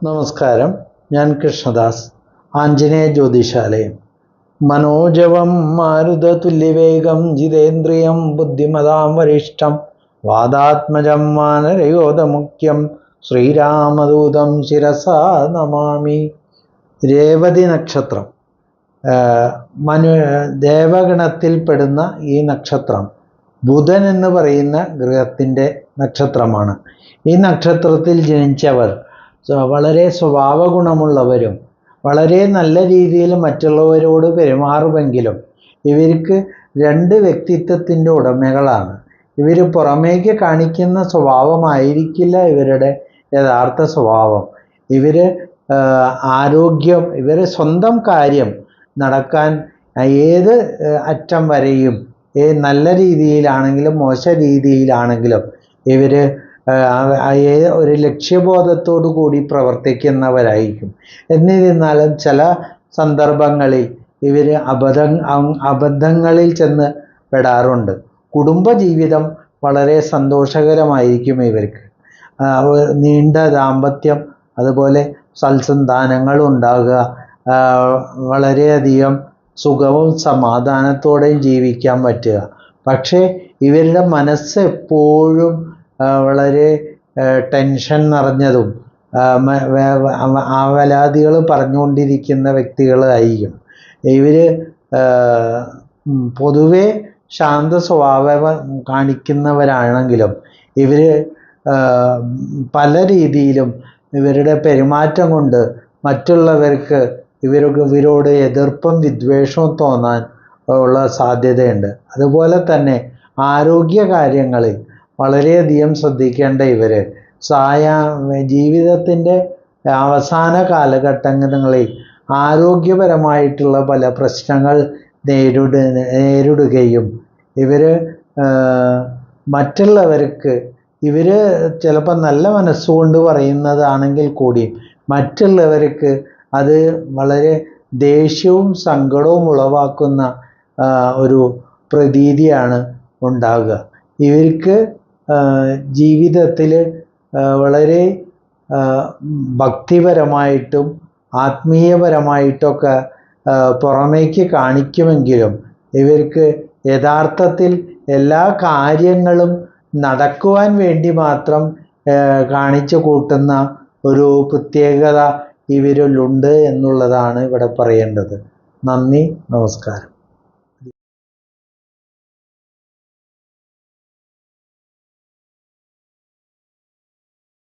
നമസ്കാരം. ഞാൻ കൃഷ്ണദാസ്, ആഞ്ജനേയ ജ്യോതിഷാലയം. മനോജവം മാരുതതുല്യവേഗം ജിതേന്ദ്രിയം ബുദ്ധിമതാം വരിഷ്ഠം വാദാത്മജം വാനരയോധമുഖ്യം ശ്രീരാമദൂതം ശിരസാ നമാമി. രേവതി നക്ഷത്രം ദേവഗണത്തിൽപ്പെടുന്ന ഈ നക്ഷത്രം ബുധൻ എന്ന് പറയുന്ന ഗ്രഹത്തിൻ്റെ നക്ഷത്രമാണ്. ഈ നക്ഷത്രത്തിൽ ജനിച്ചവർ വളരെ സ്വഭാവ ഗുണമുള്ളവരും വളരെ നല്ല രീതിയിൽ മറ്റുള്ളവരോട് പെരുമാറുമെങ്കിലും ഇവർക്ക് രണ്ട് വ്യക്തിത്വത്തിൻ്റെ ഉടമകളാണ്. ഇവർ പുറമേക്ക് കാണിക്കുന്ന സ്വഭാവമായിരിക്കില്ല ഇവരുടെ യഥാർത്ഥ സ്വഭാവം. ഇവർ ആരോഗ്യം, ഇവർ സ്വന്തം കാര്യം നടക്കാൻ ഏത് അറ്റം വരെയും നല്ല രീതിയിലാണെങ്കിലും മോശ രീതിയിലാണെങ്കിലും ഇവർ ഒരു ലക്ഷ്യബോധത്തോടു കൂടി പ്രവർത്തിക്കുന്നവരായിരിക്കും. എന്നിരുന്നാലും ചില സന്ദർഭങ്ങളിൽ ഇവർ അബദ്ധങ്ങളിൽ ചെന്ന് പെടാറുണ്ട്. കുടുംബജീവിതം വളരെ സന്തോഷകരമായിരിക്കും ഇവർക്ക്. നീണ്ട ദാമ്പത്യം, അതുപോലെ സൽസന്താനങ്ങൾ ഉണ്ടാകുക, വളരെയധികം സുഖവും സമാധാനത്തോടെയും ജീവിക്കാൻ പറ്റുക. പക്ഷേ ഇവരുടെ മനസ്സ് എപ്പോഴും വളരെ ടെൻഷൻ നിറഞ്ഞതും ആവലാതികൾ പറഞ്ഞുകൊണ്ടിരിക്കുന്ന വ്യക്തികളായിരിക്കും. ഇവർ പൊതുവെ ശാന്ത സ്വഭാവം കാണിക്കുന്നവരാണെങ്കിലും ഇവർ പല രീതിയിലും ഇവരുടെ പെരുമാറ്റം കൊണ്ട് മറ്റുള്ളവർക്ക് ഇവരോട് എതിർപ്പും വിദ്വേഷവും തോന്നാൻ ഉള്ള സാധ്യതയുണ്ട്. അതുപോലെ തന്നെ ആരോഗ്യ കാര്യങ്ങളിൽ വളരെയധികം ശ്രദ്ധിക്കേണ്ട ഇവർ ജീവിതത്തിൻ്റെ അവസാന കാലഘട്ടങ്ങളിൽ ആരോഗ്യപരമായിട്ടുള്ള പല പ്രശ്നങ്ങൾ നേരിടുകയും ഇവർ മറ്റുള്ളവർക്ക് ചിലപ്പോൾ നല്ല മനസ്സുകൊണ്ട് പറയുന്നതാണെങ്കിൽ കൂടി മറ്റുള്ളവർക്ക് അത് വളരെ ദേഷ്യവും സങ്കടവും ഉളവാക്കുന്ന ഒരു പ്രതീതിയാണ് ഉണ്ടാകുക. ഇവർക്ക് ജീവിതത്തിൽ വളരെ ഭക്തിപരമായിട്ടും ആത്മീയപരമായിട്ടൊക്കെ പുറമേക്ക് കാണിക്കുമെങ്കിലും ഇവർക്ക് യഥാർത്ഥത്തിൽ എല്ലാ കാര്യങ്ങളും നടക്കുവാൻ വേണ്ടി മാത്രം കാണിച്ചു കൂട്ടുന്ന ഒരു പ്രത്യേകത ഇവരിലുണ്ട് എന്നുള്ളതാണ് ഇവിടെ പറയേണ്ടത്. നന്ദി, നമസ്കാരം.